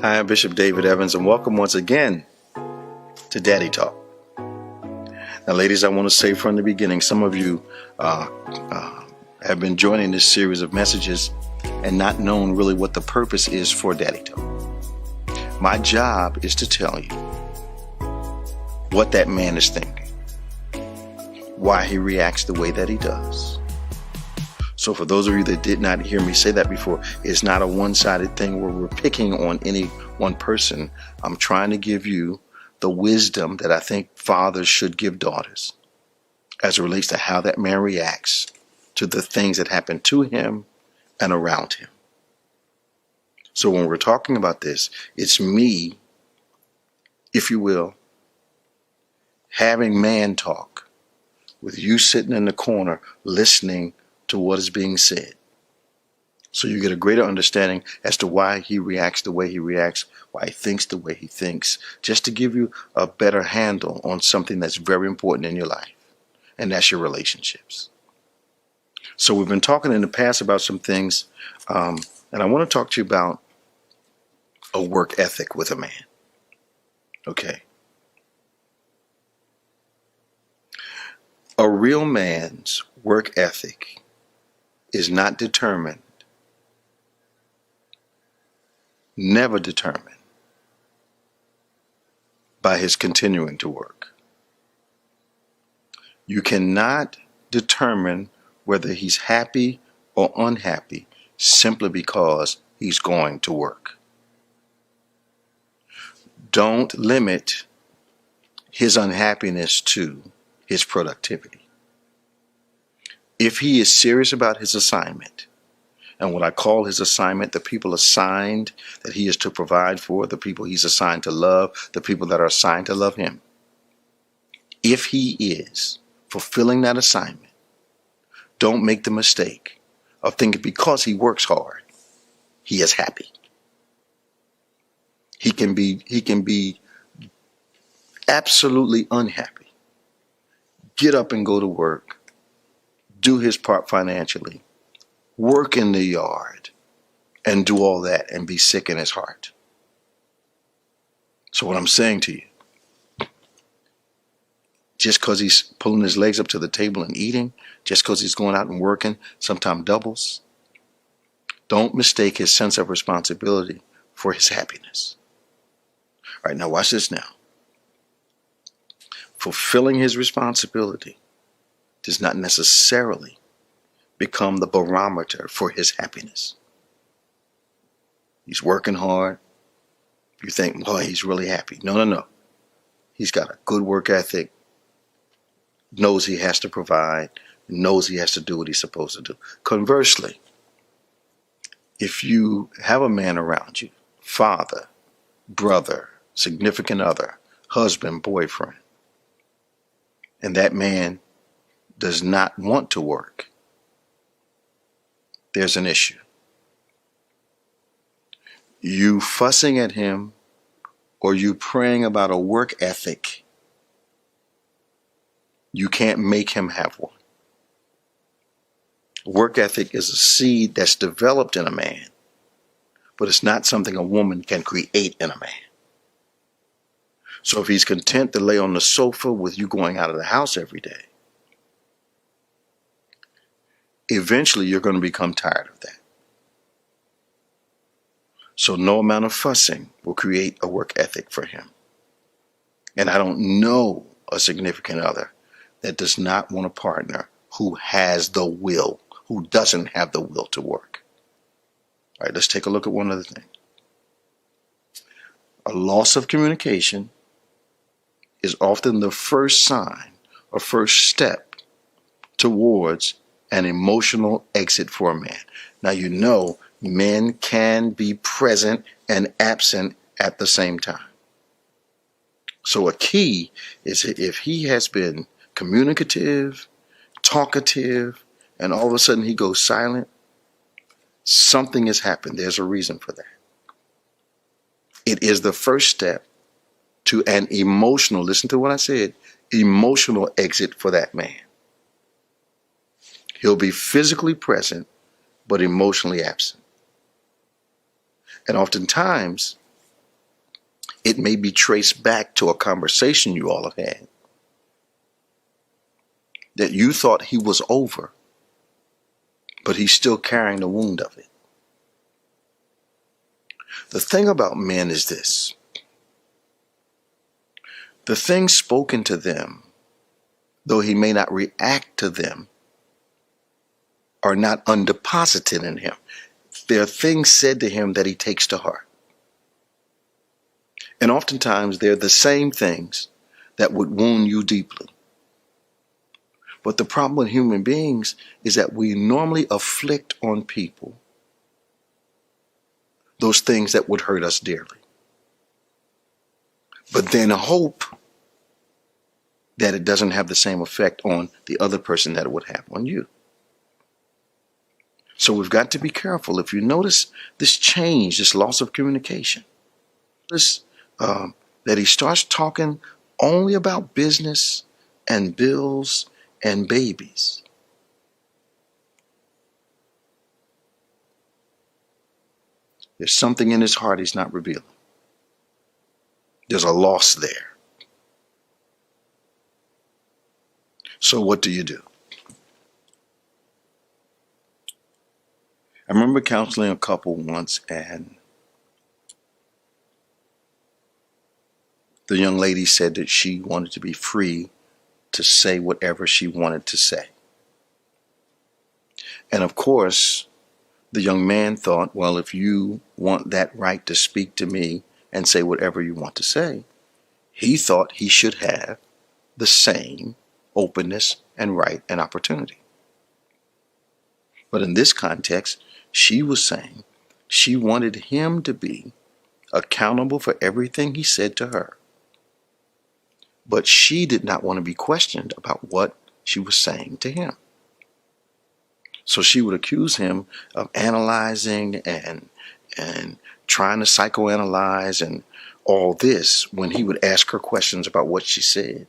Hi, I'm Bishop David Evans, and welcome once again to Daddy Talk. Now, ladies, I want to say from the beginning, some of you have been joining this series of messages and not known really what the purpose is for Daddy Talk. My job is to tell you what that man is thinking, why he reacts the way that he does. So for those of you that did not hear me say that before, it's not a one-sided thing where we're picking on any one person. I'm trying to give you the wisdom that I think fathers should give daughters as it relates to how that man reacts to the things that happen to him and around him. So when we're talking about this, it's me, if you will, having man talk with you sitting in the corner listening to what is being said. So you get a greater understanding as to why he reacts the way he reacts, why he thinks the way he thinks, just to give you a better handle on something that's very important in your life, and that's your relationships. So we've been talking in the past about some things, and I want to talk to you about a work ethic with a man. Okay. A real man's work ethic is not determined, never determined, by his continuing to work. You cannot determine whether he's happy or unhappy simply because he's going to work. Don't limit his unhappiness to his productivity. If he is serious about his assignment, and what I call his assignment, the people assigned that he is to provide for, the people he's assigned to love, the people that are assigned to love him, if he is fulfilling that assignment, don't make the mistake of thinking because he works hard, he is happy. He can be absolutely unhappy. Get up and go to work. Do his part financially, work in the yard, and do all that and be sick in his heart. So what I'm saying to you, just because he's pulling his legs up to the table and eating, just because he's going out and working, sometimes doubles, don't mistake his sense of responsibility for his happiness. All right, now watch this now. Fulfilling his responsibility does not necessarily become the barometer for his happiness. He's working hard. You think, boy, he's really happy. No. He's got a good work ethic, knows he has to provide, knows he has to do what he's supposed to do. Conversely, if you have a man around you, father, brother, significant other, husband, boyfriend, and that man does not want to work, there's an issue. You fussing at him or you praying about a work ethic, you can't make him have one. Work ethic is a seed that's developed in a man, but it's not something a woman can create in a man. So if he's content to lay on the sofa with you going out of the house every day, eventually you're going to become tired of that. So no amount of fussing will create a work ethic for him. And I don't know a significant other that does not want a partner who has the will, who doesn't have the will to work. All right, let's take a look at one other thing. A loss of communication is often the first sign or first step towards an emotional exit for a man. Now, you know, men can be present and absent at the same time. So a key is if he has been communicative, talkative, and all of a sudden he goes silent, something has happened. There's a reason for that. It is the first step to an emotional, listen to what I said, emotional exit for that man. He'll be physically present, but emotionally absent. And oftentimes, It may be traced back to a conversation you all have had that you thought he was over, but he's still carrying the wound of it. The thing about men is this: the things spoken to them, though he may not react to them, are not undeposited in him. There are things said to him that he takes to heart. And oftentimes they're the same things that would wound you deeply. But the problem with human beings is that we normally afflict on people those things that would hurt us dearly, but then hope that it doesn't have the same effect on the other person that it would have on you. So we've got to be careful. If you notice this change, this loss of communication, that he starts talking only about business and bills and babies. There's something in his heart he's not revealing. There's a loss there. So what do you do? I remember counseling a couple once, and the young lady said that she wanted to be free to say whatever she wanted to say. And of course, the young man thought, well, if you want that right to speak to me and say whatever you want to say, he thought he should have the same openness and right and opportunity. But in this context, she was saying she wanted him to be accountable for everything he said to her. But she did not want to be questioned about what she was saying to him. So she would accuse him of analyzing and trying to psychoanalyze and all this when he would ask her questions about what she said.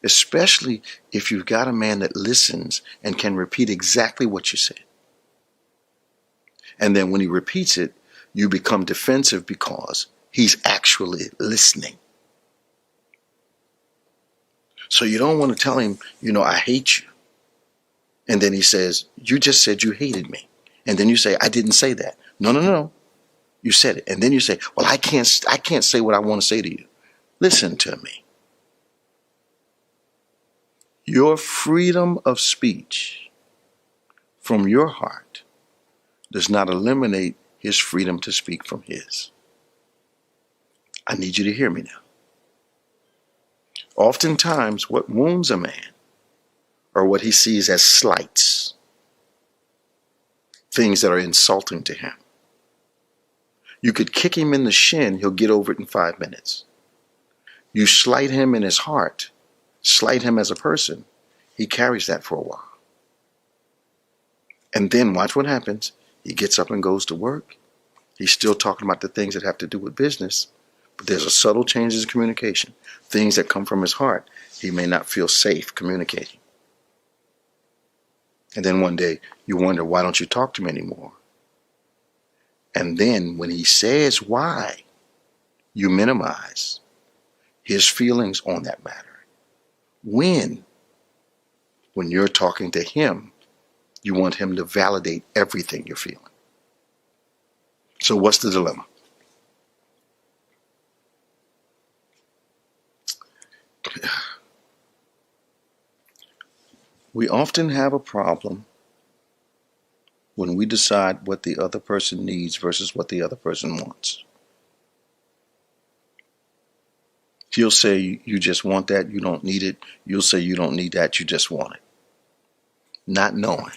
Especially if you've got a man that listens and can repeat exactly what you said. And then when he repeats it, you become defensive because he's actually listening. So you don't want to tell him, I hate you. And then he says, you just said you hated me. And then you say, I didn't say that. No. You said it. And then you say, well, I can't say what I want to say to you. Listen to me. Your freedom of speech from your heart does not eliminate his freedom to speak from his. I need you to hear me now. Oftentimes, what wounds a man are what he sees as slights, things that are insulting to him. You could kick him in the shin, he'll get over it in 5 minutes. You slight him in his heart, slight him as a person, he carries that for a while. And then watch what happens. He gets up and goes to work. He's still talking about the things that have to do with business, but there's a subtle change in communication. Things that come from his heart, he may not feel safe communicating. And then one day you wonder, why don't you talk to me anymore? And then when he says why, you minimize his feelings on that matter. When you're talking to him, you want him to validate everything you're feeling. So what's the dilemma? We often have a problem when we decide what the other person needs versus what the other person wants. He'll say, you just want that, you don't need it. You'll say, you don't need that, you just want it. Not knowing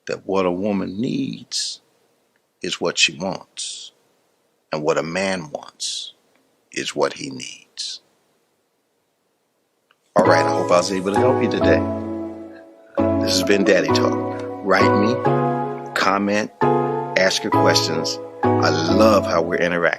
that what a woman needs is what she wants, and what a man wants is what he needs. All right, I hope I was able to help you today. This has been Daddy Talk. Write me, comment, ask your questions. I love how we're interacting.